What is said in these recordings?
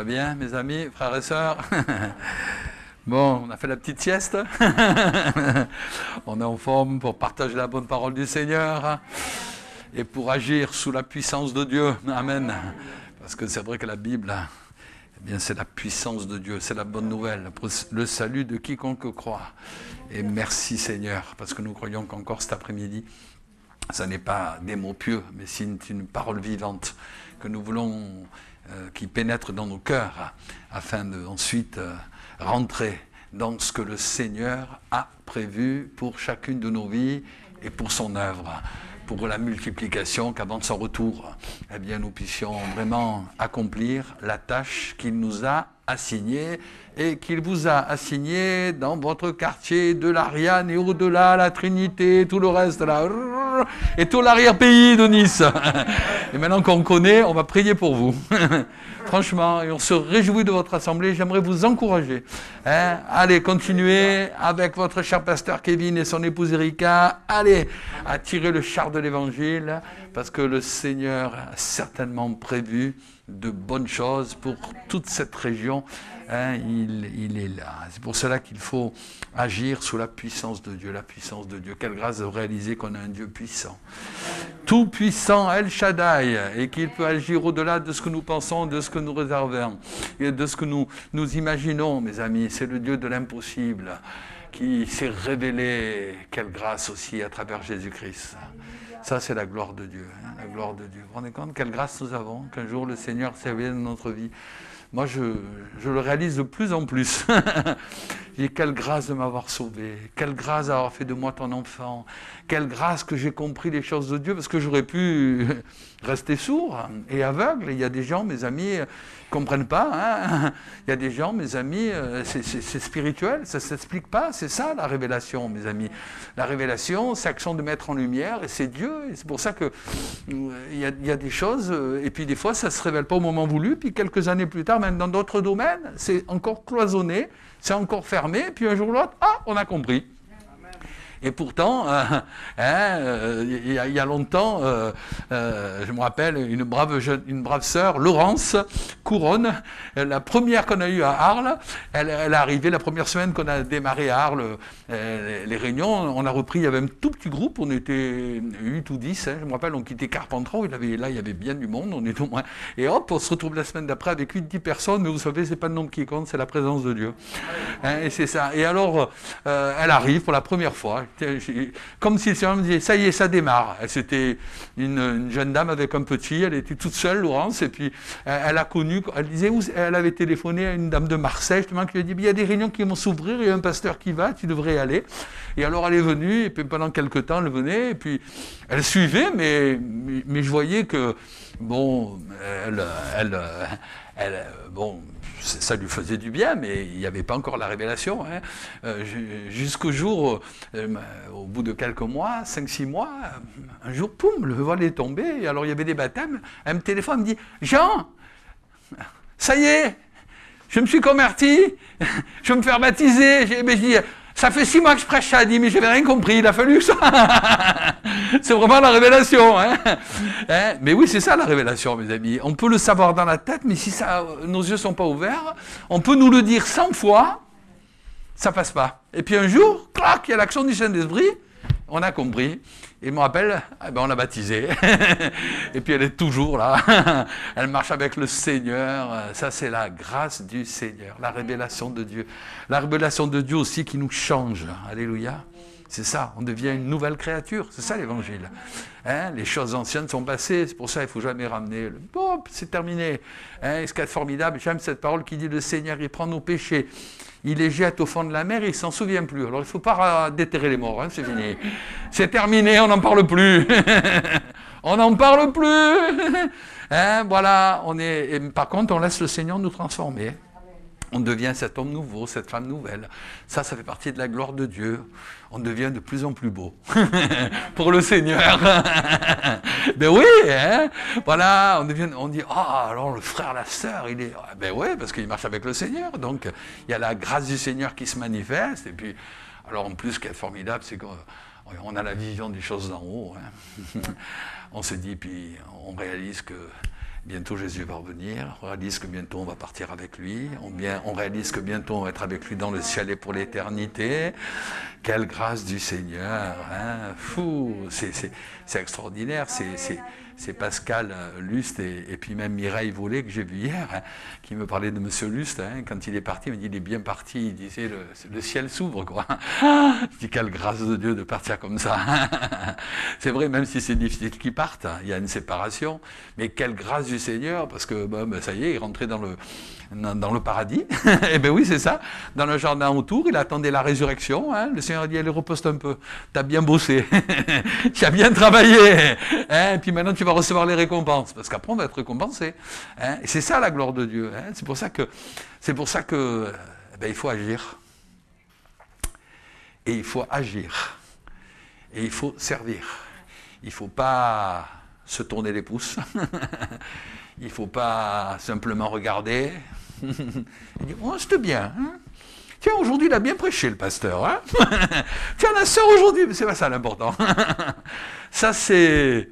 va bien, mes amis, frères et sœurs? Bon, on a fait la petite sieste. On est en forme pour partager la bonne parole du Seigneur et pour agir sous la puissance de Dieu. Amen. Parce que c'est vrai que la Bible, eh bien, c'est la puissance de Dieu, c'est la bonne nouvelle, pour le salut de quiconque croit. Et merci Seigneur, parce que nous croyons qu'encore cet après-midi, ce n'est pas des mots pieux, mais c'est une parole vivante que nous voulons qui pénètre dans nos cœurs, afin de ensuite rentrer dans ce que le Seigneur a prévu pour chacune de nos vies et pour son œuvre, pour la multiplication, qu'avant de son retour, eh bien, nous puissions vraiment accomplir la tâche qu'il nous a assignée et qu'il vous a assignée dans votre quartier de l'Ariane et au-delà, la Trinité, tout le reste là, et tout l'arrière-pays de Nice. Et maintenant qu'on connaît, on va prier pour vous. Franchement, et on se réjouit de votre assemblée. J'aimerais vous encourager. Allez, continuez avec votre cher pasteur Kevin et son épouse Erika. Allez, à tirer le char de l'évangile, parce que le Seigneur a certainement prévu de bonnes choses pour toute cette région. Il est là. C'est pour cela qu'il faut agir sous la puissance de Dieu. La puissance de Dieu. Quelle grâce de réaliser qu'on a un Dieu puissant. Tout puissant, El Shaddai, et qu'il peut agir au-delà de ce que nous pensons, de ce que nous réservons, et de ce que nous imaginons, mes amis. C'est le Dieu de l'impossible qui s'est révélé. Quelle grâce aussi à travers Jésus-Christ. Ça, c'est la gloire de Dieu. La gloire de Dieu. Vous vous rendez compte quelle grâce nous avons, qu'un jour le Seigneur s'est révélé dans notre vie. Moi, je le réalise de plus en plus. J'ai quelle grâce de m'avoir sauvé, quelle grâce d'avoir fait de moi ton enfant, quelle grâce que j'ai compris les choses de Dieu, parce que j'aurais pu rester sourd et aveugle. Il y a des gens, mes amis, qui ne comprennent pas. Hein. Il y a des gens, mes amis, c'est spirituel, ça ne s'explique pas. C'est ça la révélation, mes amis. La révélation, c'est l'action de mettre en lumière, et c'est Dieu. Et c'est pour ça que il y a des choses, et puis des fois, ça ne se révèle pas au moment voulu, puis quelques années plus tard, même dans d'autres domaines, c'est encore cloisonné, c'est encore fermé, puis un jour ou l'autre, on a compris. Et pourtant, il y a longtemps, je me rappelle, une brave sœur, Laurence Couronne, la première qu'on a eue à Arles, elle est arrivée la première semaine qu'on a démarré à Arles, les réunions, on a repris, il y avait un tout petit groupe, on était 8 ou 10, je me rappelle, on quittait Carpentras, il y avait bien du monde, on était au moins, et hop, on se retrouve la semaine d'après avec 8-10 personnes, mais vous savez, c'est pas le nombre qui compte, c'est la présence de Dieu. Et c'est ça. Et alors, elle arrive pour la première fois, comme si le Seigneur me disait, ça y est, ça démarre. C'était une jeune dame avec un petit, elle était toute seule, Laurence, et puis elle a connu, elle disait, elle avait téléphoné à une dame de Marseille, justement, qui lui a dit, il y a des réunions qui vont s'ouvrir, il y a un pasteur qui va, tu devrais y aller. Et alors elle est venue, et puis pendant quelques temps, elle venait, et puis elle suivait, mais je voyais que, bon, bon, ça lui faisait du bien, mais il n'y avait pas encore la révélation. Jusqu'au jour, au bout de quelques mois, 5-6 mois, un jour, poum, le voile est tombé, et alors il y avait des baptêmes, elle me téléphone, elle me dit, Jean, ça y est, je me suis converti, je vais me faire baptiser. Mais je dis, ça fait 6 mois que je prêche ça, elle dit, mais je n'avais rien compris, il a fallu que ça. C'est vraiment la révélation. Mais oui, c'est ça la révélation, mes amis. On peut le savoir dans la tête, mais si nos yeux ne sont pas ouverts, on peut nous le dire 100 fois, ça ne passe pas. Et puis un jour, clac, il y a l'action du Saint-Esprit, on a compris. Et je me rappelle, on l'a baptisée. Et puis elle est toujours là. Elle marche avec le Seigneur. Ça, c'est la grâce du Seigneur, la révélation de Dieu. La révélation de Dieu aussi qui nous change. Alléluia. C'est ça, on devient une nouvelle créature. C'est ça l'évangile. Les choses anciennes sont passées. C'est pour ça qu'il ne faut jamais ramener. C'est terminé. Et ce qui est formidable, j'aime cette parole qui dit, le Seigneur, il prend nos péchés. Il les jette au fond de la mer et il ne s'en souvient plus. Alors il ne faut pas déterrer les morts, c'est fini. C'est terminé, on n'en parle plus. On n'en parle plus. Voilà, par contre, on laisse le Seigneur nous transformer. On devient cet homme nouveau, cette femme nouvelle. Ça fait partie de la gloire de Dieu. On devient de plus en plus beau pour le Seigneur. Ben oui, voilà, on dit, alors le frère, la sœur, il est... Ben oui, parce qu'il marche avec le Seigneur. Donc, il y a la grâce du Seigneur qui se manifeste. Et puis, alors en plus, ce qui est formidable, c'est qu'on a la vision des choses d'en haut. On se dit, puis on réalise que Bientôt Jésus va revenir, on réalise que bientôt on va partir avec lui, on réalise que bientôt on va être avec lui dans le ciel et pour l'éternité. Quelle grâce du Seigneur, hein. Fou, c'est extraordinaire, c'est Pascal Lust et puis même Mireille Vollet que j'ai vu hier, hein, qui me parlait de Monsieur Lust, hein, quand il est parti, il me dit il est bien parti, il disait le ciel s'ouvre, quoi. Je dis quelle grâce de Dieu de partir comme ça. C'est vrai, même si c'est difficile qu'il parte, hein, il y a une séparation, mais quelle grâce du Seigneur, parce que ça y est, il rentrait dans le paradis, et ben oui c'est ça, dans le jardin autour, il attendait la résurrection, hein. Le Seigneur a dit allez repose-toi un peu, t'as bien bossé, tu as bien travaillé, hein, et puis maintenant tu vas recevoir les récompenses, parce qu'après on va être récompensé, hein. Et c'est ça la gloire de Dieu, hein. C'est pour ça que il faut agir, et il faut agir, et il faut servir, il ne faut pas se tourner les pouces, il ne faut pas simplement regarder et dire oh c'était bien, hein. Tiens, aujourd'hui, il a bien prêché, le pasteur. Hein. Tiens, la sœur, aujourd'hui, mais c'est pas ça l'important. Ça, c'est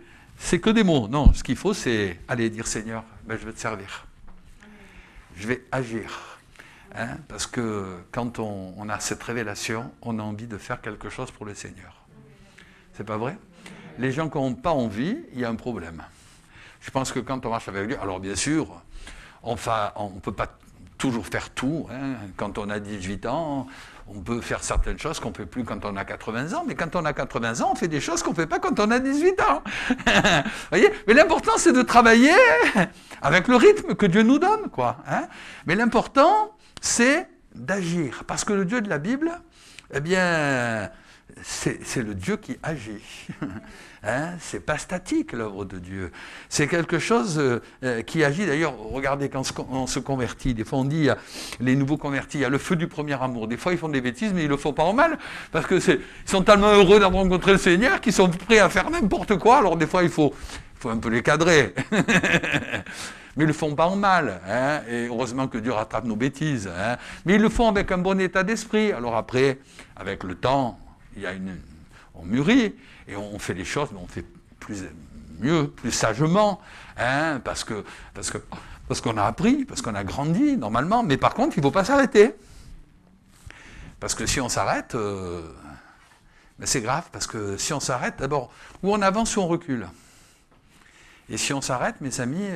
que des mots. Non, ce qu'il faut, c'est aller dire, Seigneur, je vais te servir. Je vais agir. Hein, parce que quand on a cette révélation, on a envie de faire quelque chose pour le Seigneur. C'est pas vrai? Les gens qui n'ont pas envie, il y a un problème. Je pense que quand on marche avec Dieu, alors bien sûr, on ne peut pas toujours faire tout. Hein. Quand on a 18 ans, on peut faire certaines choses qu'on ne fait plus quand on a 80 ans, mais quand on a 80 ans, on fait des choses qu'on ne fait pas quand on a 18 ans. Voyez, mais l'important, c'est de travailler avec le rythme que Dieu nous donne, quoi. Hein. Mais l'important, c'est d'agir. Parce que le Dieu de la Bible, eh bien, c'est le Dieu qui agit. Hein, c'est pas statique l'œuvre de Dieu. C'est quelque chose qui agit. D'ailleurs, regardez quand on se convertit, des fois on dit les nouveaux convertis, il y a le feu du premier amour. Des fois ils font des bêtises, mais ils le font pas en mal, parce que ils sont tellement heureux d'avoir rencontré le Seigneur qu'ils sont prêts à faire n'importe quoi. Alors des fois il faut un peu les cadrer. Mais ils le font pas en mal, hein, et heureusement que Dieu rattrape nos bêtises. Hein, mais ils le font avec un bon état d'esprit. Alors après, avec le temps, on mûrit et on fait les choses, mais on fait mieux, plus sagement, hein, parce qu'on a appris, parce qu'on a grandi normalement. Mais par contre, il ne faut pas s'arrêter, parce que si on s'arrête, c'est grave, parce que si on s'arrête, d'abord, ou on avance ou on recule. Et si on s'arrête, mes amis,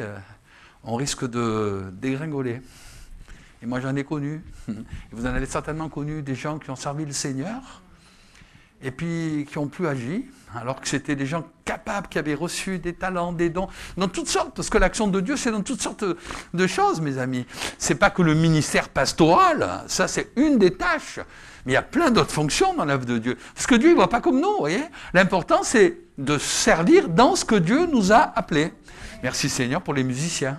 on risque de dégringoler. Et moi, j'en ai connu. Et vous en avez certainement connu des gens qui ont servi le Seigneur et puis qui n'ont plus agi, alors que c'était des gens capables, qui avaient reçu des talents, des dons, dans toutes sortes, parce que l'action de Dieu, c'est dans toutes sortes de choses, mes amis. C'est pas que le ministère pastoral, ça c'est une des tâches, mais il y a plein d'autres fonctions dans l'œuvre de Dieu. Parce que Dieu, il ne voit pas comme nous, vous voyez. L'important, c'est de servir dans ce que Dieu nous a appelés. Merci Seigneur pour les musiciens.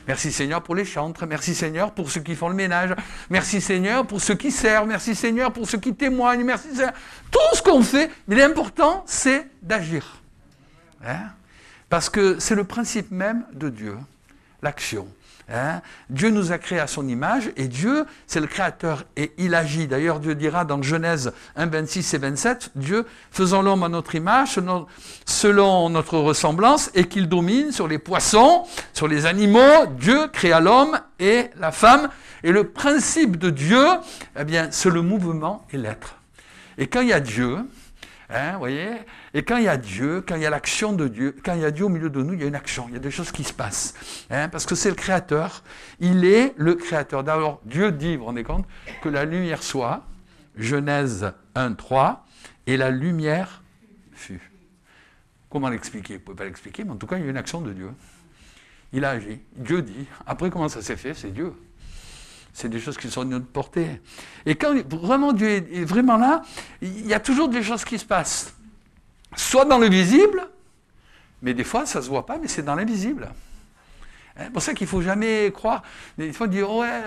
Merci Seigneur pour les chantres. Merci Seigneur pour ceux qui font le ménage. Merci Seigneur pour ceux qui servent. Merci Seigneur pour ceux qui témoignent. Merci Seigneur. Tout ce qu'on fait, mais l'important, c'est d'agir. Hein? Parce que c'est le principe même de Dieu, l'action. Hein? Dieu nous a créés à son image et Dieu, c'est le créateur et il agit. D'ailleurs, Dieu dira dans Genèse 1, 26 et 27, Dieu, faisant l'homme à notre image, selon notre ressemblance, et qu'il domine sur les poissons, sur les animaux. Dieu créa l'homme et la femme. Et le principe de Dieu, eh bien, c'est le mouvement et l'être. Et quand il y a Dieu, hein, vous voyez, et quand il y a Dieu, quand il y a l'action de Dieu, quand il y a Dieu au milieu de nous, il y a une action, il y a des choses qui se passent. Hein, parce que c'est le Créateur, il est le Créateur. D'abord, Dieu dit, vous vous rendez compte, que la lumière soit, Genèse 1, 3, et la lumière fut. Comment l'expliquer? Vous ne pouvez pas l'expliquer, mais en tout cas, il y a une action de Dieu. Il a agi, Dieu dit. Après, comment ça s'est fait? C'est Dieu. C'est des choses qui sont de notre portée. Et quand vraiment Dieu est vraiment là, il y a toujours des choses qui se passent. Soit dans le visible, mais des fois ça ne se voit pas, mais c'est dans l'invisible. C'est pour ça qu'il ne faut jamais croire. Des fois on dit, ouais,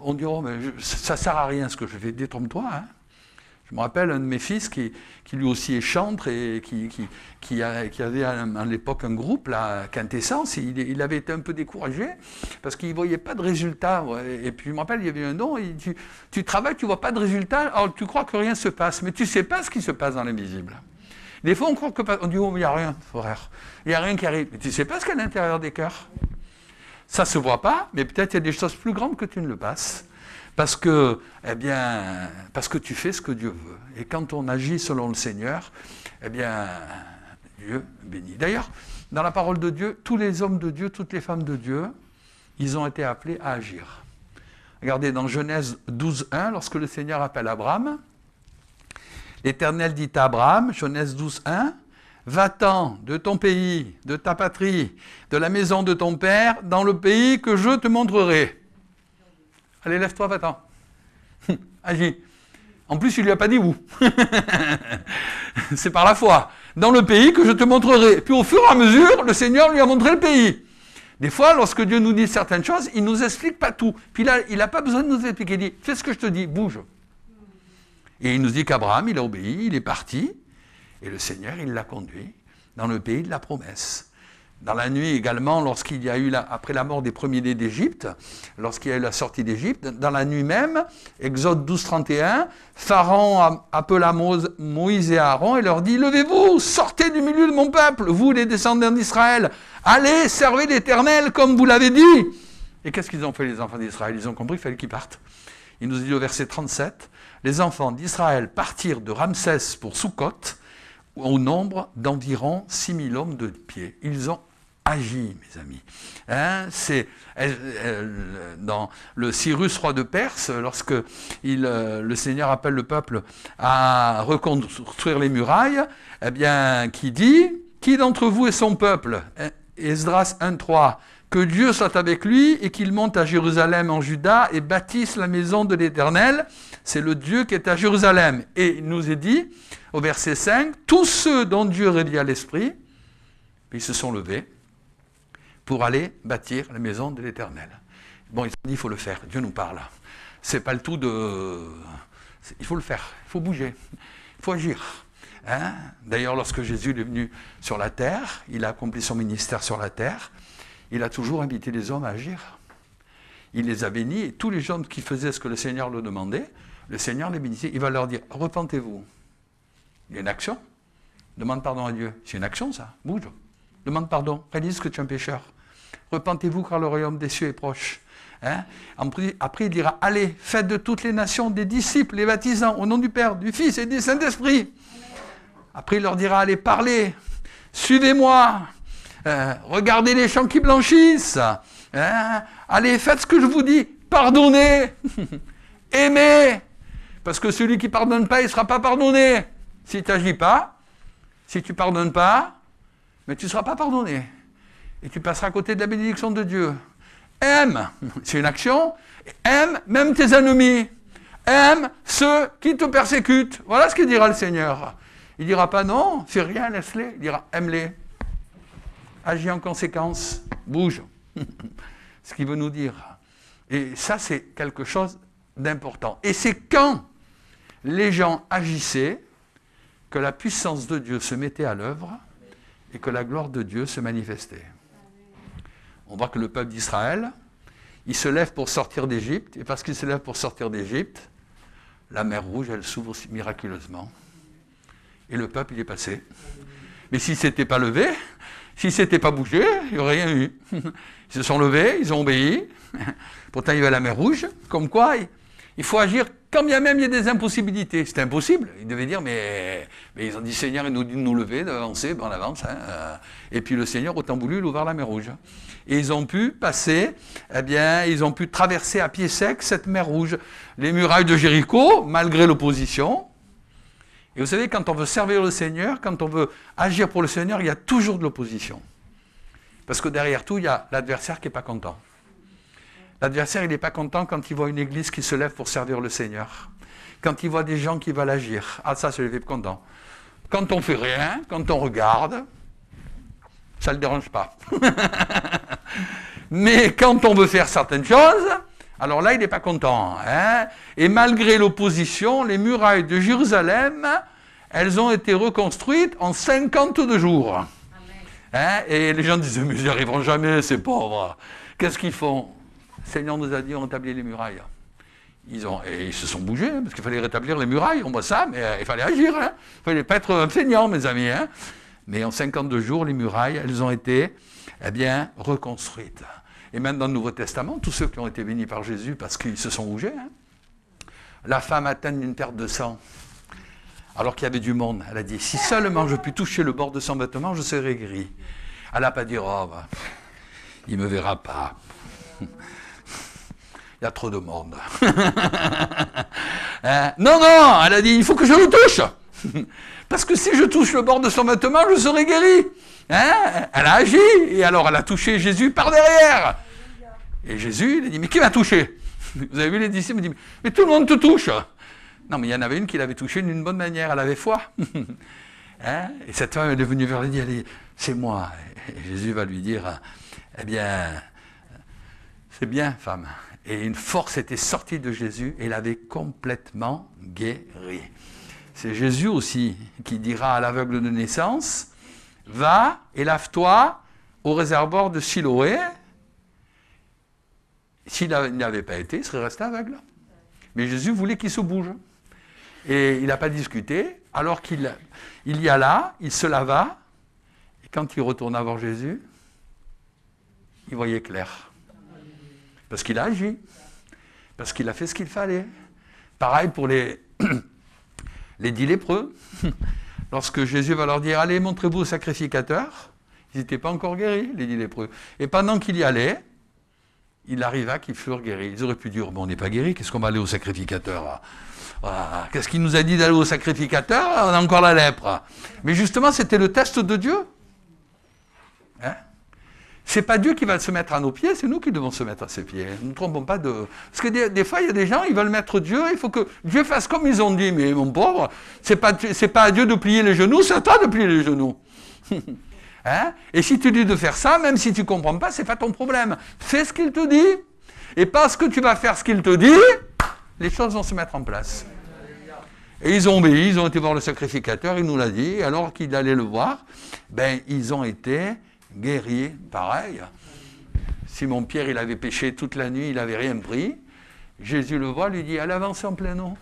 on dit, oh, mais ça ne sert à rien ce que je fais, détrompe-toi. Hein. Je me rappelle un de mes fils qui lui aussi est chantre et qui avait à l'époque un groupe, la Quintessence. Il avait été un peu découragé parce qu'il ne voyait pas de résultat. Ouais. Et puis je me rappelle, il y avait un don, tu travailles, tu ne vois pas de résultat, alors tu crois que rien ne se passe, mais tu ne sais pas ce qui se passe dans l'invisible. Des fois, on croit que... On dit, oh, mais il n'y a rien, frère. Il n'y a rien qui arrive. Mais tu ne sais pas ce qu'il y a à l'intérieur des cœurs. Ça ne se voit pas, mais peut-être il y a des choses plus grandes que tu ne le passes. Parce que tu fais ce que Dieu veut. Et quand on agit selon le Seigneur, eh bien, Dieu bénit. D'ailleurs, dans la parole de Dieu, tous les hommes de Dieu, toutes les femmes de Dieu, ils ont été appelés à agir. Regardez, dans Genèse 12.1, lorsque le Seigneur appelle Abraham, l'Éternel dit à Abraham, Genèse 12.1, « Va-t'en de ton pays, de ta patrie, de la maison de ton père, dans le pays que je te montrerai. » Allez, lève-toi, va-t'en. Agis. En plus, il ne lui a pas dit où. C'est par la foi. Dans le pays que je te montrerai. Puis au fur et à mesure, le Seigneur lui a montré le pays. Des fois, lorsque Dieu nous dit certaines choses, il ne nous explique pas tout. Puis là, il n'a pas besoin de nous expliquer. Il dit, fais ce que je te dis, bouge. Et il nous dit qu'Abraham, il a obéi, il est parti. Et le Seigneur, il l'a conduit dans le pays de la promesse. Dans la nuit également, lorsqu'il y a eu, après la mort des premiers-nés d'Égypte, lorsqu'il y a eu la sortie d'Égypte, dans la nuit même, Exode 12, 31, Pharaon appela Moïse et Aaron et leur dit « Levez-vous, sortez du milieu de mon peuple, vous les descendants d'Israël, allez, servez l'Éternel comme vous l'avez dit. » Et qu'est-ce qu'ils ont fait les enfants d'Israël? Ils ont compris qu'il fallait qu'ils partent. Il nous dit au verset 37, « Les enfants d'Israël partirent de Ramsès pour Sukkot, au nombre d'environ 6000 hommes de pied. » Ils ont agi, mes amis. C'est dans le Cyrus, roi de Perse, lorsque le Seigneur appelle le peuple à reconstruire les murailles, eh bien, qui dit, qui d'entre vous est son peuple? Esdras 1.3, que Dieu soit avec lui et qu'il monte à Jérusalem en Juda et bâtisse la maison de l'Éternel. C'est le Dieu qui est à Jérusalem. Et il nous est dit, au verset 5, tous ceux dont Dieu réveilla l'esprit, ils se sont levés pour aller bâtir la maison de l'Éternel. Bon, ils ont dit, il faut le faire. Dieu nous parle. C'est pas le tout de... Il faut le faire. Il faut bouger. Il faut agir. D'ailleurs, lorsque Jésus est venu sur la terre, il a accompli son ministère sur la terre, il a toujours invité les hommes à agir. Il les a bénis, et tous les gens qui faisaient ce que le Seigneur leur demandait, le Seigneur les bénissait. Il va leur dire, repentez-vous. Il y a une action. Demande pardon à Dieu. C'est une action, ça. Bouge. Demande pardon. Réalise que tu es un pécheur. Repentez-vous car le royaume des cieux est proche. Après, il dira, allez, faites de toutes les nations des disciples, les baptisants, au nom du Père, du Fils et du Saint-Esprit. Après, il leur dira, allez, parlez, suivez-moi, regardez les champs qui blanchissent, allez, faites ce que je vous dis, pardonnez, aimez, parce que celui qui ne pardonne pas, il ne sera pas pardonné. Si tu n'agis pas, si tu ne pardonnes pas, mais tu ne seras pas pardonné. Et tu passeras à côté de la bénédiction de Dieu. Aime, c'est une action, aime même tes ennemis, aime ceux qui te persécutent. Voilà ce que dira le Seigneur. Il ne dira pas non, fais rien, laisse-les. Il dira aime-les, agis en conséquence, bouge. Ce qu'il veut nous dire. Et ça, c'est quelque chose d'important. Et c'est quand les gens agissaient que la puissance de Dieu se mettait à l'œuvre et que la gloire de Dieu se manifestait. On voit que le peuple d'Israël, il se lève pour sortir d'Égypte, et parce qu'il se lève pour sortir d'Égypte, la mer Rouge, elle s'ouvre miraculeusement. Et le peuple, il est passé. Mais s'il ne s'était pas levé, s'il ne s'était pas bougé, il n'y aurait rien eu. Ils se sont levés, ils ont obéi. Pourtant, il y avait la mer Rouge. Comme quoi, il faut agir quand bien même il y a des impossibilités. C'était impossible. Ils devaient dire, mais ils ont dit, Seigneur, il nous dit de nous lever, d'avancer, ben on avance. Et puis le Seigneur, autant voulu, il a ouvert la mer Rouge. Et ils ont pu passer, eh bien, ils ont pu traverser à pied sec cette mer Rouge. Les murailles de Jéricho, malgré l'opposition. Et vous savez, quand on veut servir le Seigneur, quand on veut agir pour le Seigneur, il y a toujours de l'opposition. Parce que derrière tout, il y a l'adversaire qui n'est pas content. L'adversaire, il n'est pas content quand il voit une église qui se lève pour servir le Seigneur. Quand il voit des gens qui veulent agir. Ah, ça le fait content. Quand on ne fait rien, quand on regarde, ça ne le dérange pas. Mais quand on veut faire certaines choses, alors là, il n'est pas content. Et malgré l'opposition, les murailles de Jérusalem, elles ont été reconstruites en 52 jours. Et les gens disent, mais ils n'y arriveront jamais, ces pauvres. Qu'est-ce qu'ils font? Le Seigneur nous a dit, on établit les murailles. Et ils se sont bougés, hein, parce qu'il fallait rétablir les murailles, on voit ça, mais il fallait agir. Hein. Il ne fallait pas être feignant, mes amis. Hein. Mais en 52 jours, les murailles, elles ont été reconstruites. Et même dans le Nouveau Testament, tous ceux qui ont été bénis par Jésus parce qu'ils se sont bougés, hein. La femme atteinte d'une perte de sang, alors qu'il y avait du monde, elle a dit, si seulement je puis toucher le bord de son vêtement, je serai guéri. Elle n'a pas dit, oh, bah, il ne me verra pas. Il y a trop de monde. Hein? Non, elle a dit, il faut que je le touche. Parce que si je touche le bord de son vêtement, je serai guéri. Hein? Elle a agi, et alors elle a touché Jésus par derrière. Et Jésus, il a dit, mais qui m'a touché? Vous avez vu les disciples, il dit, mais tout le monde te touche. Non, mais il y en avait une qui l'avait touché d'une bonne manière, elle avait foi. Hein? Et cette femme est venue vers lui, elle dit, c'est moi. Et Jésus va lui dire, eh bien, c'est bien, femme. Et une force était sortie de Jésus et l'avait complètement guéri. C'est Jésus aussi qui dira à l'aveugle de naissance, va et lave-toi au réservoir de Siloé. S'il n'avait pas été, il serait resté aveugle. Mais Jésus voulait qu'il se bouge. Et il n'a pas discuté. Alors qu'il y alla, il se lava. Et quand il retourna voir Jésus, il voyait clair. Parce qu'il a agi. Parce qu'il a fait ce qu'il fallait. Pareil pour les 10 lépreux. Lorsque Jésus va leur dire, allez, montrez-vous au sacrificateur, ils n'étaient pas encore guéris, les 10 lépreux. Et pendant qu'il y allait, il arriva qu'ils furent guéris. Ils auraient pu dire, bon, on n'est pas guéris, qu'est-ce qu'on va aller au sacrificateur? Qu'est-ce qu'il nous a dit d'aller au sacrificateur? On a encore la lèpre. Mais justement, c'était le test de Dieu. Hein? C'est pas Dieu qui va se mettre à nos pieds, c'est nous qui devons se mettre à ses pieds. Ne nous trompons pas de... Parce que des fois, il y a des gens, ils veulent mettre Dieu, il faut que Dieu fasse comme ils ont dit. Mais mon pauvre, c'est pas à Dieu de plier les genoux, c'est à toi de plier les genoux. Hein? Et si tu dis de faire ça, même si tu ne comprends pas, c'est pas ton problème. Fais ce qu'il te dit. Et parce que tu vas faire ce qu'il te dit, les choses vont se mettre en place. Et ils ont obéi, ils ont été voir le sacrificateur, il nous l'a dit, alors qu'il allait le voir, ben ils ont été guéris, pareil. Simon-Pierre, il avait péché toute la nuit, il n'avait rien pris. Jésus le voit, lui dit, allez avancer en pleine eau.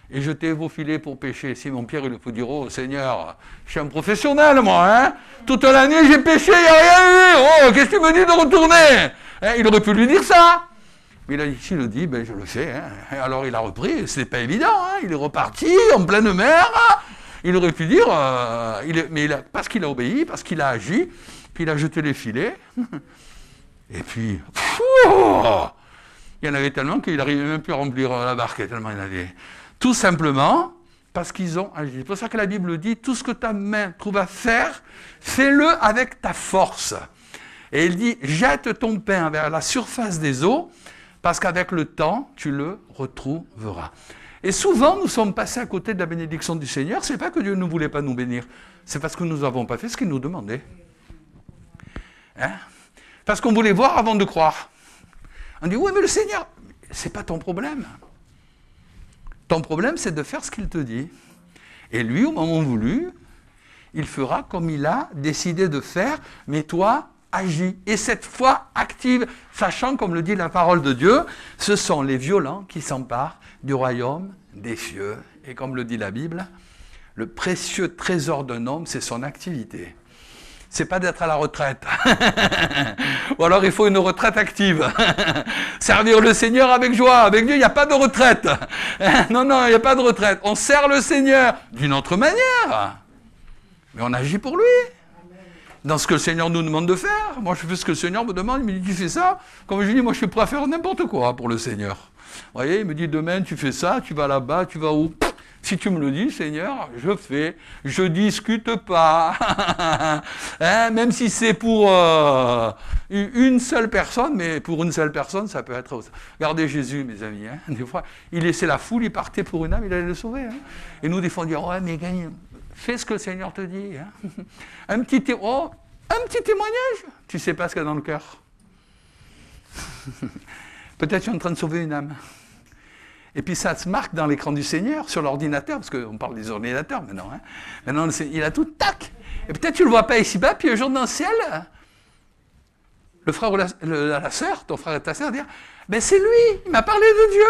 Et jetez vos filets pour pêcher. Simon-Pierre, il peut dire, oh Seigneur, je suis un professionnel, moi, hein. Toute la nuit, j'ai péché, il n'y a rien eu. Oh, qu'est-ce que tu me dis de retourner? Hein, il aurait pu lui dire ça. Mais il a dit, s'il le dit, ben je le fais. Hein. Et alors il a repris, ce n'est pas évident, hein. Il est reparti en pleine mer. Il aurait pu dire, parce qu'il a obéi, parce qu'il a agi, puis il a jeté les filets. Et puis, il y en avait tellement qu'il n'arrivait même plus à remplir la barque, tellement il y en avait. Tout simplement parce qu'ils ont agi. C'est pour ça que la Bible dit, tout ce que ta main trouve à faire, fais-le avec ta force. Et il dit, jette ton pain vers la surface des eaux, parce qu'avec le temps, tu le retrouveras. Et souvent, nous sommes passés à côté de la bénédiction du Seigneur. Ce n'est pas que Dieu ne voulait pas nous bénir, c'est parce que nous n'avons pas fait ce qu'il nous demandait. Hein? Parce qu'on voulait voir avant de croire. On dit, oui, mais le Seigneur, ce n'est pas ton problème. Ton problème, c'est de faire ce qu'il te dit. Et lui, au moment voulu, il fera comme il a décidé de faire, mais toi, agis. Et cette foi active, sachant, comme le dit la parole de Dieu, ce sont les violents qui s'emparent du royaume des cieux. Et comme le dit la Bible, le précieux trésor d'un homme, c'est son activité. C'est pas d'être à la retraite. Ou alors il faut une retraite active. Servir le Seigneur avec joie. Avec Dieu, il n'y a pas de retraite. Non, il n'y a pas de retraite. On sert le Seigneur d'une autre manière. Mais on agit pour lui. Dans ce que le Seigneur nous demande de faire. Moi, je fais ce que le Seigneur me demande. Il me dit, tu fais ça. Comme je dis, moi, je suis prêt à faire n'importe quoi pour le Seigneur. Vous voyez, il me dit, demain, tu fais ça, tu vas là-bas, tu vas où? Si tu me le dis, Seigneur, je fais. Je discute pas. Hein, même si c'est pour une seule personne, mais pour une seule personne, ça peut être... Regardez Jésus, mes amis. Hein, des fois, il laissait la foule, il partait pour une âme, il allait le sauver. Hein. Et nous, des fois, on dit, ouais, mais gagne, fais ce que le Seigneur te dit. Hein. Un petit témoignage. Tu sais pas ce qu'il y a dans le cœur. Peut-être tu es en train de sauver une âme. Et puis ça se marque dans l'écran du Seigneur, sur l'ordinateur, parce qu'on parle des ordinateurs maintenant. Hein. Maintenant, il a tout, tac. Et peut-être tu ne le vois pas ici-bas, puis un jour dans le ciel, le frère ou la sœur, ton frère et ta sœur, dire « Ben c'est lui, il m'a parlé de Dieu !»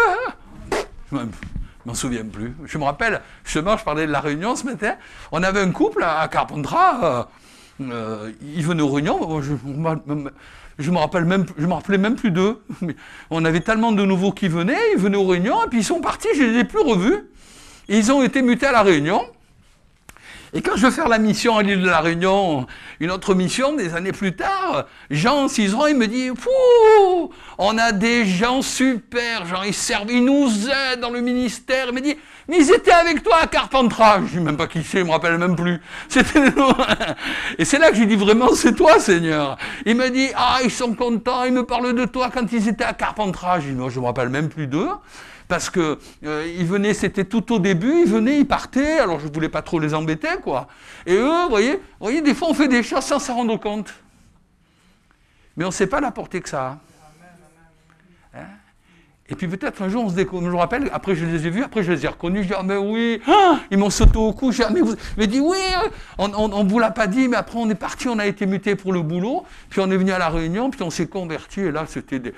Je m'en souviens plus. Je me rappelle, justement, je parlais de la réunion ce matin, on avait un couple à Carpentras, ils venaient aux réunions, je me rappelais même plus d'eux. On avait tellement de nouveaux qui venaient, ils venaient aux réunions, et puis ils sont partis, je ne les ai plus revus. Et ils ont été mutés à la Réunion. Et quand je vais faire la mission à l'île de la Réunion, une autre mission des années plus tard, Jean, 6 ans, il me dit « Pouh, on a des gens super, genre ils servent, ils nous aident dans le ministère. » Il me dit « Mais ils étaient avec toi à Carpentras. » Je ne sais même pas qui c'est, je ne me rappelle même plus. Et c'est là que j'ai dit « Vraiment, c'est toi, Seigneur. » Il me dit « Ah, ils sont contents, ils me parlent de toi quand ils étaient à Carpentras. » Je dis « Non, je ne me rappelle même plus d'eux. » Parce que ils venaient, c'était tout au début, ils venaient, ils partaient, alors je ne voulais pas trop les embêter, quoi. Et eux, vous voyez, des fois on fait des choses sans s'en rendre compte. Mais on ne sait pas la portée que ça a. Hein? Et puis peut-être un jour on se découvre, je me rappelle, après je les ai vus, après je les ai reconnus, je dis « Ah mais oui, ils m'ont sauté au cou, je dis, mais dit oui, on ne vous l'a pas dit, mais après on est parti, on a été mutés pour le boulot, puis on est venu à la Réunion, puis on s'est convertis, et là c'était des...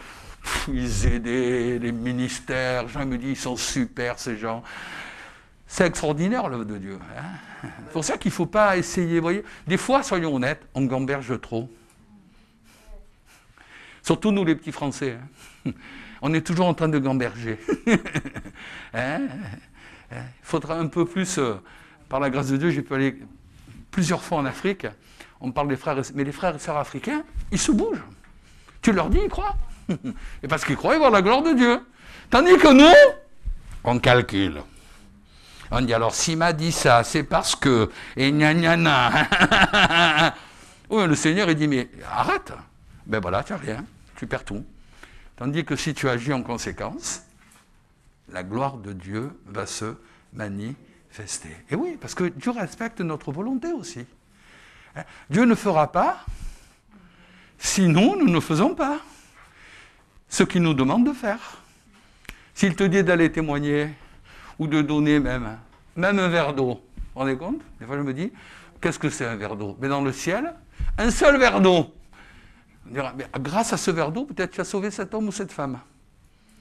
ils aidaient les ministères, Jean me dit, ils sont super ces gens. C'est extraordinaire l'œuvre de Dieu. Hein, c'est pour ça qu'il ne faut pas essayer, vous voyez. Des fois, soyons honnêtes, on gamberge trop. Surtout nous les petits Français. Hein. On est toujours en train de gamberger. Hein, il faudra un peu plus, par la grâce de Dieu, j'ai pu aller plusieurs fois en Afrique. On parle des frères, mais les frères et sœurs africains, ils se bougent. Tu leur dis, ils croient. Et parce qu'ils croient voir la gloire de Dieu. Tandis que nous, on calcule. On dit alors, s'il m'a dit ça, c'est parce que... Et gna gna gna. Oui, le Seigneur, il dit, mais arrête. Ben voilà, tu n'as rien, tu perds tout. Tandis que si tu agis en conséquence, la gloire de Dieu va se manifester. Et oui, parce que Dieu respecte notre volonté aussi. Dieu ne fera pas, sinon nous ne faisons pas ce qu'il nous demande de faire. S'il te dit d'aller témoigner, ou de donner même un verre d'eau, vous vous rendez compte? Des fois je me dis, qu'est-ce que c'est un verre d'eau? Mais dans le ciel, un seul verre d'eau. On dira, mais grâce à ce verre d'eau, peut-être tu as sauvé cet homme ou cette femme.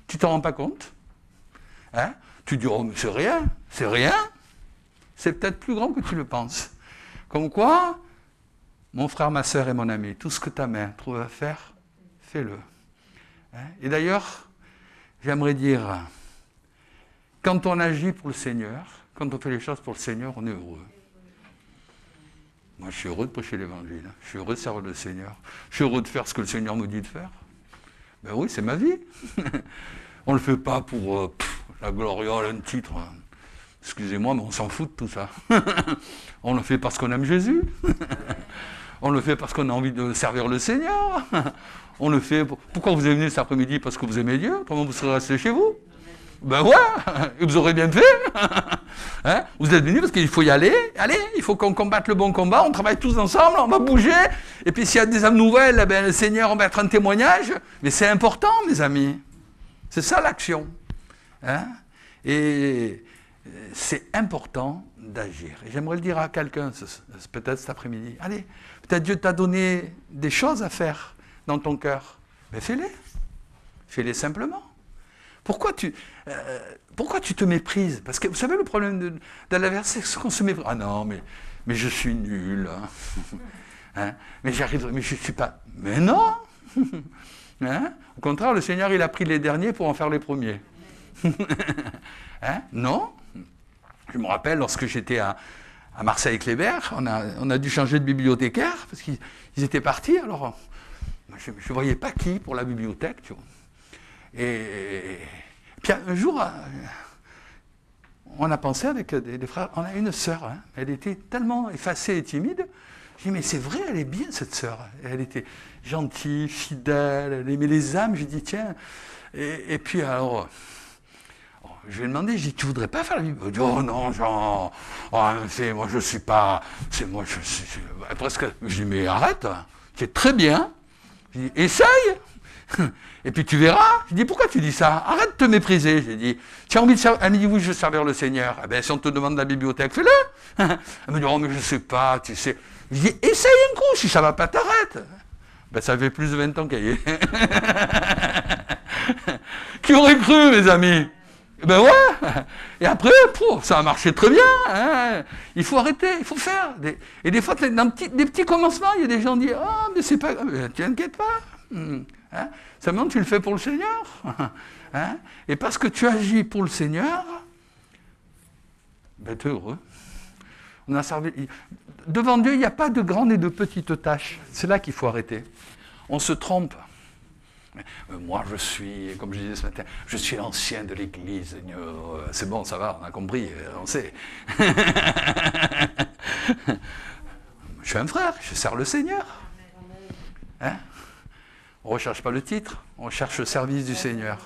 Tu t'en rends pas compte? Hein? Tu dis, oh mais c'est rien, c'est rien. C'est peut-être plus grand que tu le penses. Comme quoi, mon frère, ma sœur et mon ami, tout ce que ta main trouve à faire, fais-le. Et d'ailleurs, j'aimerais dire, quand on agit pour le Seigneur, quand on fait les choses pour le Seigneur, on est heureux. Moi, je suis heureux de prêcher l'Évangile. Je suis heureux de servir le Seigneur. Je suis heureux de faire ce que le Seigneur nous dit de faire. Ben oui, c'est ma vie. On ne le fait pas pour la gloriole, un titre. Excusez-moi, mais on s'en fout de tout ça. On le fait parce qu'on aime Jésus. On le fait parce qu'on a envie de servir le Seigneur. On le fait... Pourquoi vous êtes venu cet après-midi? Parce que vous aimez Dieu. Comment vous serez resté chez vous? Ben ouais, et vous aurez bien fait. Hein? Vous êtes venus parce qu'il faut y aller. Allez, il faut qu'on combatte le bon combat. On travaille tous ensemble, on va bouger. Et puis s'il y a des âmes nouvelles, ben, le Seigneur, on va être un témoignage. Mais c'est important, mes amis. C'est ça l'action. Hein? Et c'est important d'agir. Et j'aimerais le dire à quelqu'un, peut-être cet après-midi. Allez, peut-être Dieu t'a donné des choses à faire dans ton cœur. Mais fais-les. Fais-les simplement. Pourquoi tu te méprises? Parce que vous savez, le problème de la verset, c'est qu'on se méprise. Ah non, mais je suis nul. Hein? Mais j'arrive, mais je ne suis pas... Mais non. Hein? Au contraire, le Seigneur, il a pris les derniers pour en faire les premiers. Hein? Non. Je me rappelle, lorsque j'étais à Marseille-Clébert, on a dû changer de bibliothécaire, parce qu'ils étaient partis, alors je ne voyais pas qui pour la bibliothèque, tu vois. Et puis un jour, on a pensé avec des frères, on a une sœur, hein, elle était tellement effacée et timide, j'ai dit, mais c'est vrai, elle est bien cette sœur, elle était gentille, fidèle, elle aimait les âmes, j'ai dit, tiens, et puis alors, je lui ai demandé, j'ai dit, tu voudrais pas faire la Bible? Elle dit, oh non, Jean, moi je suis pas, c'est moi, je suis presque, je dis, mais arrête, c'est très bien, je dis, essaye. Et puis tu verras. Je dis, pourquoi tu dis ça? Arrête de te mépriser. J'ai dit, tu as envie de servir? Elle me dit, oui, je veux servir le Seigneur. Eh bien, si on te demande la bibliothèque, fais-le. Elle me dit, oh, mais je ne sais pas, tu sais. Je dis, essaye un coup, si ça ne va pas, t'arrêtes. Ben, ça fait plus de 20 ans qu'elle y est. Qui aurait cru, mes amis? Ben ouais. Et après, ça a marché très bien. Hein. Il faut arrêter, il faut faire. Et des fois, dans des petits commencements, il y a des gens qui disent « Ah, mais c'est pas grave, tu t'inquiètes pas. Hein. Seulement, tu le fais pour le Seigneur. Hein. Et parce que tu agis pour le Seigneur, ben, tu es heureux. On a servi. Devant Dieu, il n'y a pas de grandes et de petites tâches. C'est là qu'il faut arrêter. On se trompe. Moi, je suis, comme je disais ce matin, je suis l'ancien de l'Église. C'est bon, ça va, on a compris, on sait. Je suis un frère, je sers le Seigneur. Hein? On ne recherche pas le titre, on cherche le service du Seigneur.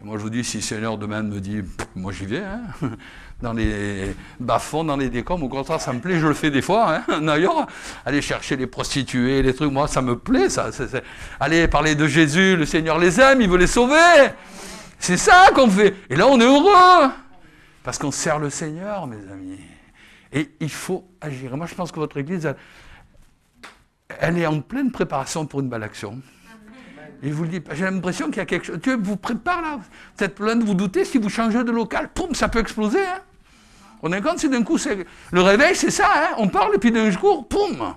Et moi, je vous dis, si le Seigneur demain me dit, moi j'y vais, hein, dans les bas-fonds, dans les décombres, au contraire, ça me plaît, je le fais des fois, hein, d'ailleurs, aller chercher les prostituées, les trucs, moi, ça me plaît, ça. Aller parler de Jésus, le Seigneur les aime, il veut les sauver. C'est ça qu'on fait. Et là, on est heureux, parce qu'on sert le Seigneur, mes amis. Et il faut agir. Et moi, je pense que votre Église, elle est en pleine préparation pour une belle action. Et je vous le dis, j'ai l'impression qu'il y a quelque chose. Dieu vous prépare là. Vous êtes plein de vous douter, si vous changez de local, poum, ça peut exploser. Hein. On est compte, c'est d'un coup, c'est le réveil, c'est ça. Hein. On parle et puis d'un coup, poum.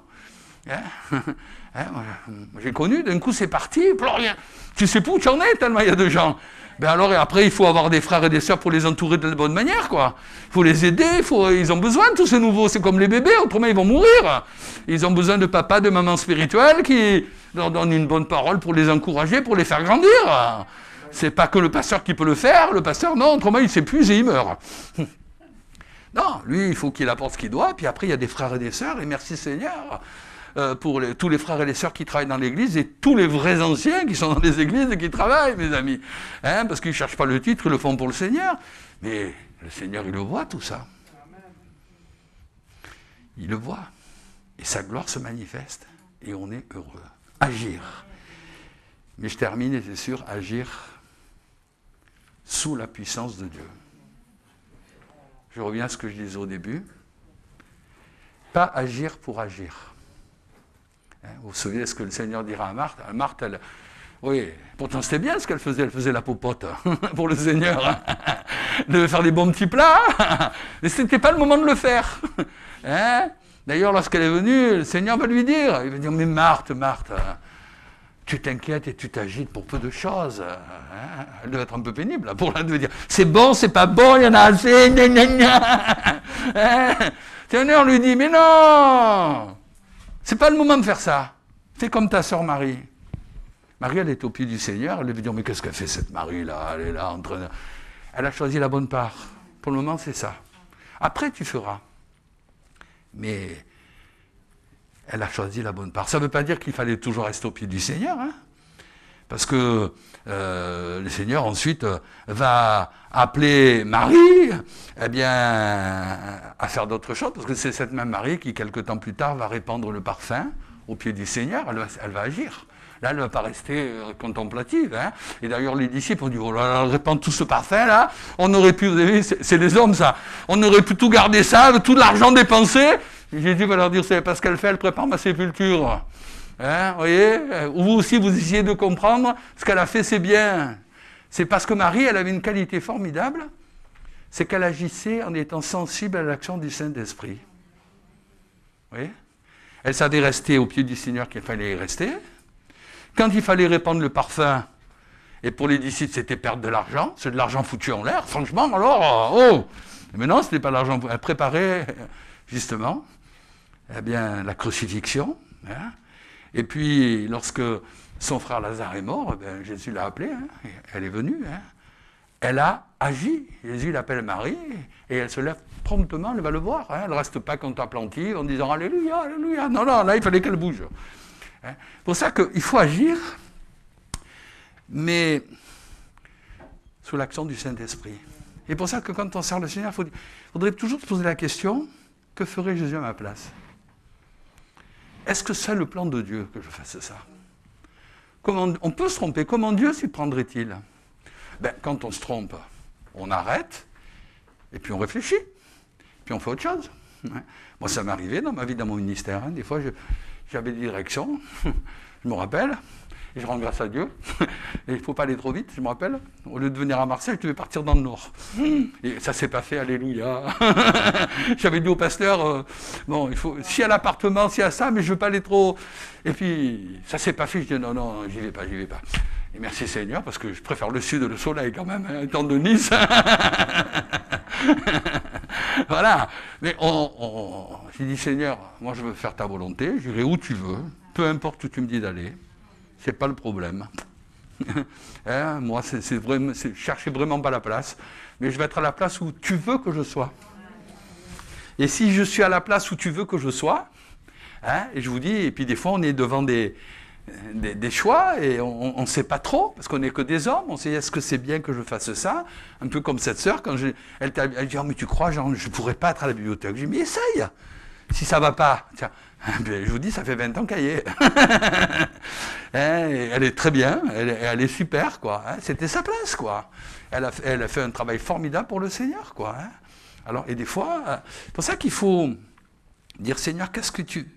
Hein. Hein, j'ai connu, d'un coup, c'est parti, plus rien. Tu sais plus où tu en es tellement il y a de gens. Ben alors, et après, il faut avoir des frères et des sœurs pour les entourer de la bonne manière, quoi. Il faut les aider, ils ont besoin de tous ces nouveaux. C'est comme les bébés, autrement ils vont mourir. Ils ont besoin de papa, de maman spirituelle qui leur donne une bonne parole pour les encourager, pour les faire grandir. C'est pas que le pasteur qui peut le faire, le pasteur, non, autrement il s'épuise et il meurt. Non, lui, il faut qu'il apporte ce qu'il doit, puis après, il y a des frères et des sœurs, et merci Seigneur. Pour tous les frères et les sœurs qui travaillent dans l'église et tous les vrais anciens qui sont dans les églises et qui travaillent, mes amis. Hein, parce qu'ils ne cherchent pas le titre, ils le font pour le Seigneur. Mais le Seigneur, il le voit, tout ça. Il le voit. Et sa gloire se manifeste. Et on est heureux. Agir. Mais je termine, et c'est sûr, agir sous la puissance de Dieu. Je reviens à ce que je disais au début. Pas agir pour agir. Vous vous souvenez de ce que le Seigneur dira à Marthe? Marthe, oui, pourtant c'était bien ce qu'elle faisait la popote pour le Seigneur. Elle devait faire des bons petits plats, mais ce n'était pas le moment de le faire. Hein? D'ailleurs, lorsqu'elle est venue, le Seigneur va lui dire, il va dire, mais Marthe, tu t'inquiètes et tu t'agites pour peu de choses. Hein? Elle devait être un peu pénible là, pour elle de dire, c'est bon, c'est pas bon, il y en a assez, gna gna gna. Hein? Le Seigneur lui dit, mais non! C'est pas le moment de faire ça. Fais comme ta sœur Marie. Marie, elle est au pied du Seigneur. Elle lui dit, mais qu'est-ce qu'elle fait cette Marie-là? Elle est là en train de... Elle a choisi la bonne part. Pour le moment, c'est ça. Après, tu feras. Mais elle a choisi la bonne part. Ça ne veut pas dire qu'il fallait toujours rester au pied du Seigneur. Hein, parce que le Seigneur, ensuite, va appeler Marie eh bien, à faire d'autres choses, parce que c'est cette même Marie qui, quelque temps plus tard, va répandre le parfum au pied du Seigneur. Elle va agir. Là, elle ne va pas rester contemplative. Hein. Et d'ailleurs, les disciples ont dit, oh là là, elle répand tout ce parfum-là. On aurait pu, vous avez vu, c'est les hommes, ça. On aurait pu tout garder ça, tout l'argent dépensé. Et Jésus va leur dire, c'est parce qu'elle fait, elle prépare ma sépulture. Hein, vous voyez, vous aussi, vous essayez de comprendre, ce qu'elle a fait, c'est bien. C'est parce que Marie, elle avait une qualité formidable, c'est qu'elle agissait en étant sensible à l'action du Saint-Esprit. Vous voyez, elle savait rester au pied du Seigneur qu'il fallait y rester. Quand il fallait répandre le parfum, et pour les disciples, c'était perdre de l'argent, c'est de l'argent foutu en l'air, franchement, alors, oh! Mais non, ce n'était pas de l'argent, elle préparait, justement, eh bien, la crucifixion, hein. Et puis, lorsque son frère Lazare est mort, ben, Jésus l'a appelée, hein, elle est venue. Hein. Elle a agi. Jésus l'appelle Marie, et elle se lève promptement, elle va le voir. Hein. Elle ne reste pas contemplative en disant « Alléluia, Alléluia ». Non, non, là, il fallait qu'elle bouge. Hein. C'est pour ça qu'il faut agir, mais sous l'action du Saint-Esprit. Et pour ça que quand on sert le Seigneur, il faudrait toujours se poser la question « Que ferait Jésus à ma place ?» Est-ce que c'est le plan de Dieu que je fasse ça? Comment, on peut se tromper. Comment Dieu s'y prendrait-il? Ben, quand on se trompe, on arrête, et puis on réfléchit, puis on fait autre chose. Moi, ça m'est arrivé dans ma vie, dans mon ministère. Hein. Des fois, j'avais des directions, je me rappelle, et je rends grâce à Dieu, et il ne faut pas aller trop vite, je me rappelle, au lieu de venir à Marseille, je devais partir dans le Nord. Et ça ne s'est pas fait, alléluia. J'avais dit au pasteur, bon, s'il y a l'appartement, s'il y a ça, mais je ne veux pas aller trop... Et puis, ça ne s'est pas fait, je dis non, non, j'y vais pas. Et merci Seigneur, parce que je préfère le sud et le soleil quand même, hein, étant de Nice. Voilà. Mais j'ai dit Seigneur, moi je veux faire ta volonté, j'irai où tu veux, peu importe où tu me dis d'aller, c'est pas le problème. Hein, moi, je cherchais vraiment pas la place, mais je vais être à la place où tu veux que je sois. Et si je suis à la place où tu veux que je sois, hein, et je vous dis, et puis des fois on est devant des choix et on ne sait pas trop, parce qu'on n'est que des hommes, on sait est-ce que c'est bien que je fasse ça, un peu comme cette sœur, quand elle dit, oh, mais tu crois, genre, je ne pourrais pas être à la bibliothèque. J'ai dit, mais essaye, si ça ne va pas. Tiens, je vous dis, ça fait 20 ans qu'elle y est. Hein, elle est très bien, elle est super, quoi. Hein, c'était sa place, quoi. Elle a fait un travail formidable pour le Seigneur, quoi. Hein. Alors, et des fois, c'est pour ça qu'il faut dire, Seigneur, qu'est-ce que tu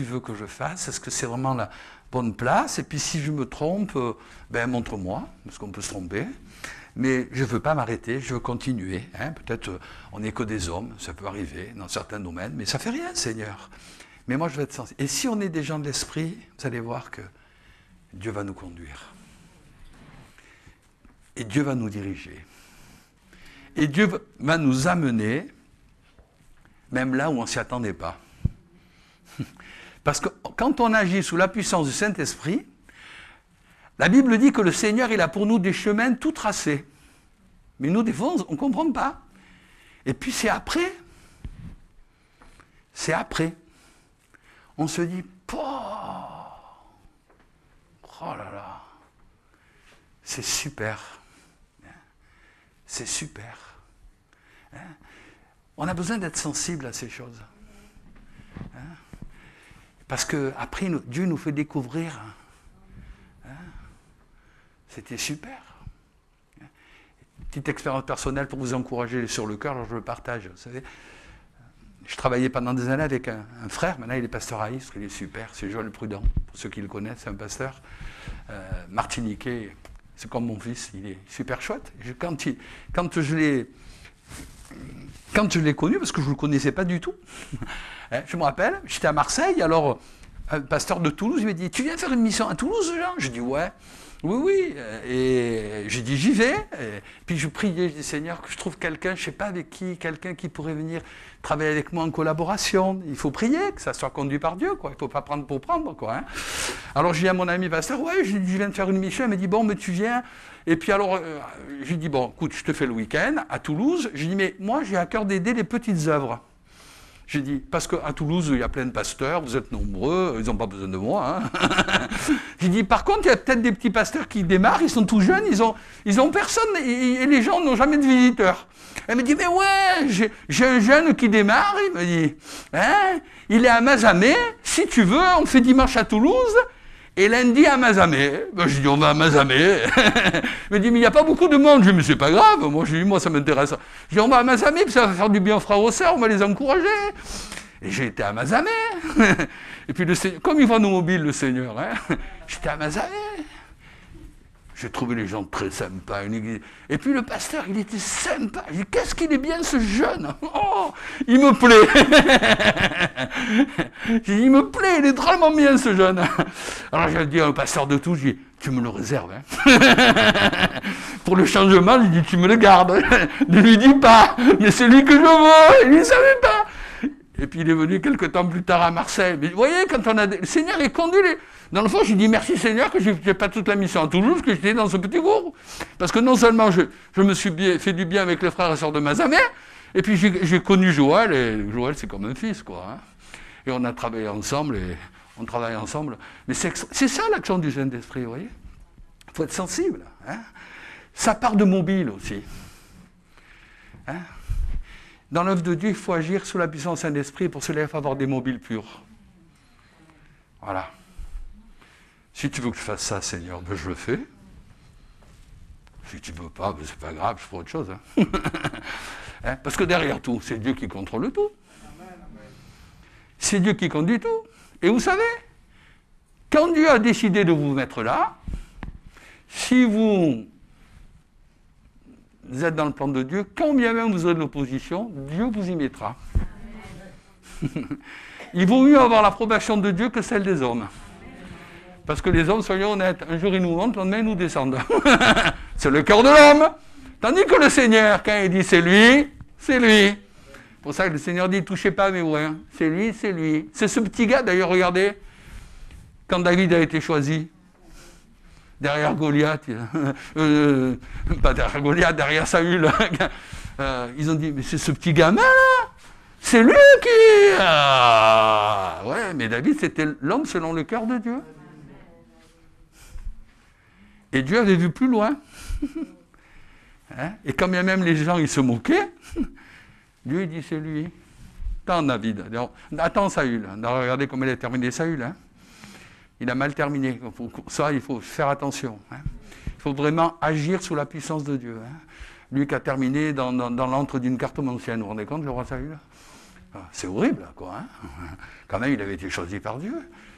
veux que je fasse? Est-ce que c'est vraiment la bonne place? Et puis si je me trompe, montre-moi, parce qu'on peut se tromper. Mais je ne veux pas m'arrêter, je veux continuer. Hein. Peut-être on n'est que des hommes, ça peut arriver dans certains domaines, mais ça ne fait rien, Seigneur. Mais moi, je vais être sensible. Et si on est des gens de l'esprit, vous allez voir que Dieu va nous conduire. Et Dieu va nous diriger. Et Dieu va nous amener, même là où on ne s'y attendait pas. Parce que quand on agit sous la puissance du Saint-Esprit, la Bible dit que le Seigneur, il a pour nous des chemins tout tracés. Mais nous, des fois, on ne comprend pas. Et puis c'est après. On se dit, oh là là, c'est super. C'est super. Hein? On a besoin d'être sensible à ces choses. Hein? Parce qu'après, Dieu nous fait découvrir. Hein? C'était super. Petite expérience personnelle pour vous encourager sur le cœur, alors je le partage. Vous savez, je travaillais pendant des années avec un frère, maintenant il est pasteur à Istres, il est super, c'est Joël Prudent, pour ceux qui le connaissent, c'est un pasteur martiniquais, c'est comme mon fils, il est super chouette. Quand je l'ai connu, parce que je ne le connaissais pas du tout, je me rappelle, j'étais à Marseille, alors un pasteur de Toulouse, il m'a dit, tu viens faire une mission à Toulouse, Jean? Je dis, ouais. Oui, et j'ai dit j'y vais, et puis je priais, je dis Seigneur que je trouve quelqu'un, je ne sais pas avec qui, quelqu'un qui pourrait venir travailler avec moi en collaboration. Il faut prier, que ça soit conduit par Dieu, quoi. Il ne faut pas prendre pour prendre, quoi. Hein. Alors je dis à mon ami pasteur, ouais, je viens de faire une mission, il m'a dit bon, mais tu viens, et puis alors, j'ai dit bon, écoute, je te fais le week-end à Toulouse, j'ai dit mais moi j'ai à cœur d'aider les petites œuvres. J'ai dit, parce qu'à Toulouse, il y a plein de pasteurs, vous êtes nombreux, ils n'ont pas besoin de moi. Hein. J'ai dit, par contre, il y a peut-être des petits pasteurs qui démarrent, ils sont tout jeunes, ils ont personne, et les gens n'ont jamais de visiteurs. Elle me dit, mais ouais, j'ai un jeune qui démarre, il me dit, hein, il est à Mazamet, si tu veux, on fait dimanche à Toulouse, et lundi à Mazamet. Ben, je dis, on va à Mazamet. Il me dit, mais il n'y a pas beaucoup de monde. Je dis, mais c'est pas grave. Moi, je dis, moi, ça m'intéresse. Je dis, on va à Mazamet, puis ça va faire du bien aux frères et aux sœurs, on va les encourager. Et j'ai été à Mazamet. Et puis, comme il vend nos mobiles, le Seigneur, hein, j'étais à Mazamet. J'ai trouvé les gens très sympas. Et puis le pasteur, il était sympa. J'ai dit, qu'est-ce qu'il est bien ce jeune. Oh, il me plaît. J'ai dit, il me plaît, il est drôlement bien ce jeune. Alors j'ai dit à un pasteur de tout, j'ai dit, tu me le réserves. Hein. Pour le changement, j'ai dit, tu me le gardes. Ne lui dis pas, mais c'est lui que je veux. Il ne savait pas. Et puis il est venu quelques temps plus tard à Marseille. Mais vous voyez, quand on a le Seigneur est conduit. Dans le fond, j'ai dit merci Seigneur que je n'ai pas toute la mission à Toulouse, que j'étais dans ce petit groupe. Parce que non seulement je me suis fait du bien avec les frères et sœurs de Mazamet, et puis j'ai connu Joël, et Joël c'est comme un fils, quoi. Hein. Et on a travaillé ensemble, et on travaille ensemble. Mais c'est ça l'action du Saint-Esprit, vous voyez. Il faut être sensible. Hein. Ça part de mobile aussi. Hein. Dans l'œuvre de Dieu, il faut agir sous la puissance du Saint-Esprit, pour cela il faut avoir des mobiles purs. Voilà. Si tu veux que je fasse ça, Seigneur, ben je le fais. Si tu ne veux pas, ben c'est pas grave, je ferai autre chose. Hein. Hein? Parce que derrière tout, c'est Dieu qui contrôle tout. C'est Dieu qui conduit tout. Et vous savez, Quand Dieu a décidé de vous mettre là, si vous êtes dans le plan de Dieu, quand bien même vous aurez de l'opposition, Dieu vous y mettra. Il vaut mieux avoir l'approbation de Dieu que celle des hommes. Parce que les hommes, soyons honnêtes, un jour ils nous montent, le lendemain ils nous descendent. C'est le cœur de l'homme. Tandis que le Seigneur, quand il dit c'est lui, c'est lui. C'est pour ça que le Seigneur dit, touchez pas à mes moyens. C'est lui, c'est lui. C'est ce petit gars, d'ailleurs, regardez, quand David a été choisi, derrière Goliath, pas derrière Goliath, derrière Saül, ils ont dit, mais c'est ce petit gamin là, c'est lui qui... Ouais, mais David, c'était l'homme selon le cœur de Dieu. Et Dieu avait vu plus loin. Hein? Et quand bien même les gens ils se moquaient, Dieu il dit c'est lui. Attends David, attends Saül. Regardez comment il a terminé Saül. Hein? Il a mal terminé. Ça, il faut faire attention. Hein? Il faut vraiment agir sous la puissance de Dieu. Hein? Lui qui a terminé dans l'antre d'une cartomancienne. Vous vous rendez compte, le roi Saül? C'est horrible, quoi. Hein? Quand même, il avait été choisi par Dieu.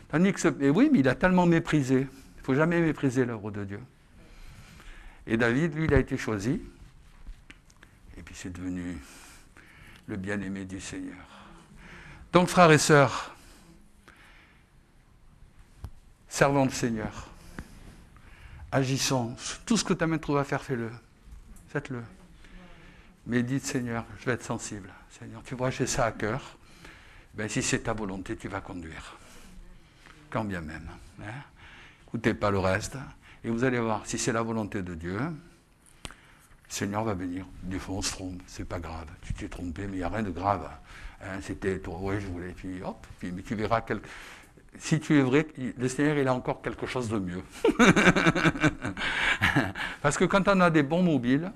Tandis que mais oui, mais il a tellement méprisé. Il ne faut jamais mépriser l'œuvre de Dieu. Et David, lui, il a été choisi. Et puis c'est devenu le bien-aimé du Seigneur. Donc, frères et sœurs, servons le Seigneur. Agissons. Tout ce que ta main trouve à faire, fais-le. Faites-le. Mais dites, Seigneur, je vais être sensible. Seigneur, tu vois, j'ai ça à cœur. Ben, si c'est ta volonté, tu vas conduire. Quand bien même. Hein? Écoutez pas le reste. Et vous allez voir, si c'est la volonté de Dieu, le Seigneur va venir. Des fois, on se trompe, c'est pas grave. Tu t'es trompé, mais il n'y a rien de grave. Hein, c'était toi, oui, je voulais. Puis hop, mais tu verras si tu es vrai, le Seigneur, il a encore quelque chose de mieux. Parce que quand on a des bons mobiles,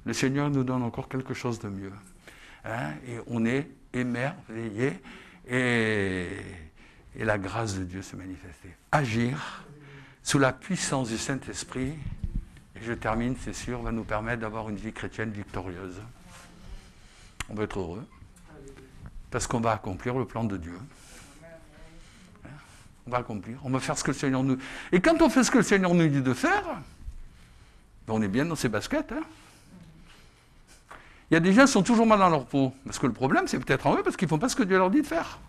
le Seigneur nous donne encore quelque chose de mieux. Hein, et on est émerveillé et la grâce de Dieu se manifester. Agir sous la puissance du Saint-Esprit, et je termine, c'est sûr, va nous permettre d'avoir une vie chrétienne victorieuse. On va être heureux, parce qu'on va accomplir le plan de Dieu. Hein? On va accomplir, on va faire ce que le Seigneur nous... Et quand on fait ce que le Seigneur nous dit de faire, ben on est bien dans ses baskets. Hein? Il y a des gens qui sont toujours mal dans leur peau, parce que le problème, c'est peut-être en eux, parce qu'ils ne font pas ce que Dieu leur dit de faire.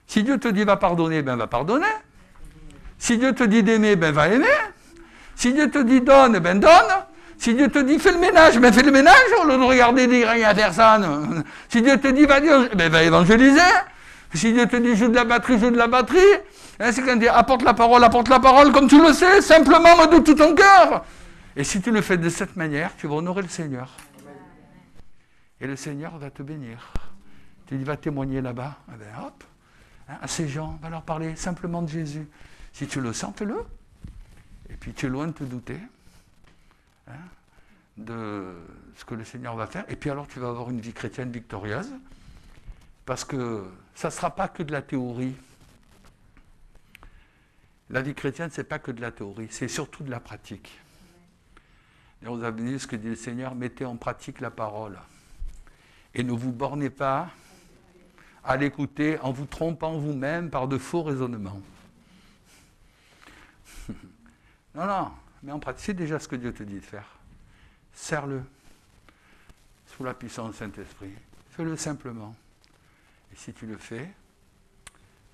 Si Dieu te dit va pardonner, ben va pardonner. Si Dieu te dit d'aimer, ben va aimer. Si Dieu te dit donne, ben donne. Si Dieu te dit fais le ménage, ben fais le ménage, au lieu de regarder dire rien à personne. Si Dieu te dit va dire, ben va évangéliser. Si Dieu te dit joue de la batterie, joue de la batterie. Hein, c'est quand il dit apporte la parole comme tu le sais, simplement de tout ton cœur. Et si tu le fais de cette manière, tu vas honorer le Seigneur. Et le Seigneur va te bénir. Tu vas témoigner là-bas, eh ben hop, hein, à ces gens, va leur parler simplement de Jésus. Si tu le sens, fais-le. Et puis tu es loin de te douter hein, de ce que le Seigneur va faire. Et puis alors tu vas avoir une vie chrétienne victorieuse. Parce que ça ne sera pas que de la théorie. La vie chrétienne, ce n'est pas que de la théorie, c'est surtout de la pratique. Et vous avez dit ce que dit le Seigneur, mettez en pratique la parole. Et ne vous bornez pas à l'écouter en vous trompant vous-même par de faux raisonnements. Non, mais en pratique, c'est déjà ce que Dieu te dit de faire. Serre-le sous la puissance du Saint-Esprit. Fais-le simplement. Et si tu le fais,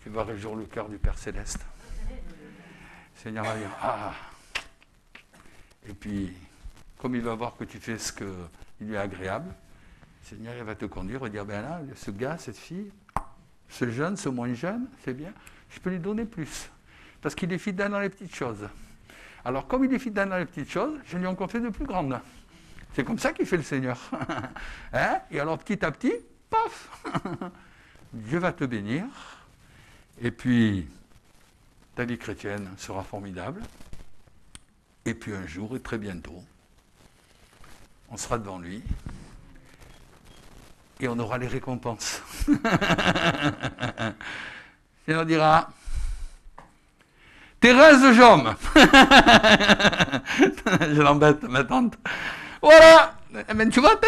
tu vas réjouir le cœur du Père Céleste. Le Seigneur va dire, Et puis, comme il va voir que tu fais ce qui lui est agréable, le Seigneur il va te conduire et dire, ben là, ce gars, cette fille, ce jeune, ce moins jeune, c'est bien, je peux lui donner plus. Parce qu'il est fidèle dans les petites choses. Alors, comme il est fidèle dans les petites choses, je lui en confie de plus grandes. C'est comme ça qu'il fait le Seigneur. Hein? Et alors, petit à petit, paf Dieu va te bénir. Et puis, ta vie chrétienne sera formidable. Et puis un jour, et très bientôt, on sera devant lui. Et on aura les récompenses. Le Seigneur dira... Thérèse de Jaume. Je l'embête, ma tante. Voilà. Mais tu vois,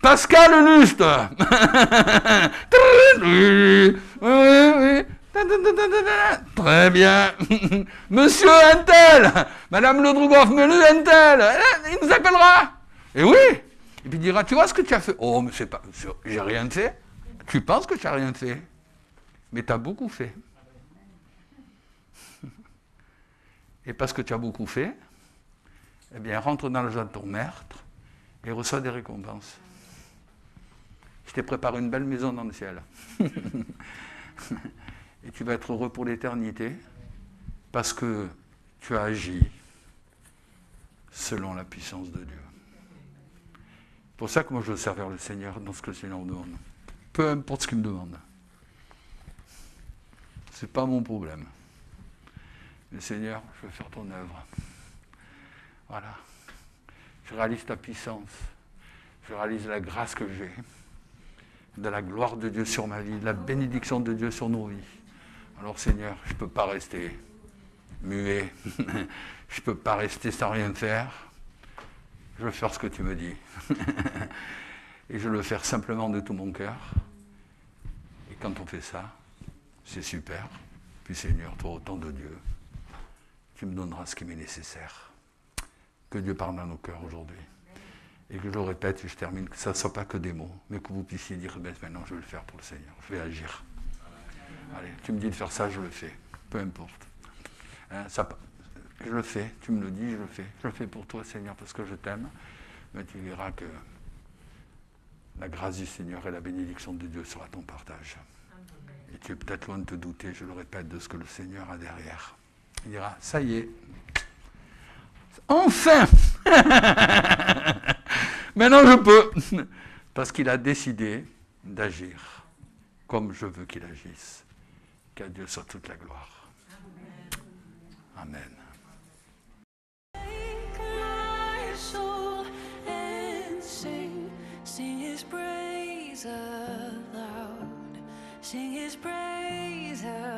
Pascal Luste. Très bien. Monsieur Untel, Madame Le Drogoff-Melu Untel, il nous appellera. Et oui. Et puis il dira, tu vois ce que tu as fait? Oh, mais c'est pas, j'ai rien fait. Tu penses que tu n'as rien fait, mais tu as beaucoup fait. Et parce que tu as beaucoup fait, eh bien, rentre dans la joie de ton meurtre et reçois des récompenses. Je t'ai préparé une belle maison dans le ciel. Et tu vas être heureux pour l'éternité parce que tu as agi selon la puissance de Dieu. C'est pour ça que moi je veux servir le Seigneur dans ce que le Seigneur me demande. Peu importe ce qu'il me demande. Ce n'est pas mon problème. Mais Seigneur, je veux faire ton œuvre. Voilà. Je réalise ta puissance. Je réalise la grâce que j'ai. De la gloire de Dieu sur ma vie, de la bénédiction de Dieu sur nos vies. Alors Seigneur, je ne peux pas rester muet. Je ne peux pas rester sans rien faire. Je veux faire ce que tu me dis. Et je veux le faire simplement de tout mon cœur. Et quand on fait ça, c'est super. Puis Seigneur, toi, au temps de Dieu, tu me donneras ce qui m'est nécessaire. Que Dieu parle à nos cœurs aujourd'hui. Et que je le répète, et je termine, que ça ne soit pas que des mots, mais que vous puissiez dire, ben, maintenant je vais le faire pour le Seigneur, je vais agir. Allez, tu me dis de faire ça, je le fais, peu importe. Hein, ça, je le fais, tu me le dis, je le fais. Je le fais pour toi, Seigneur, parce que je t'aime. Mais tu verras que la grâce du Seigneur et la bénédiction de Dieu sera ton partage. Et tu es peut-être loin de te douter, je le répète, de ce que le Seigneur a derrière. Il dira, ça y est, enfin maintenant je peux, parce qu'il a décidé d'agir comme je veux qu'il agisse. Qu'à Dieu soit toute la gloire. Amen. Sing his praise aloud. Sing his praise aloud.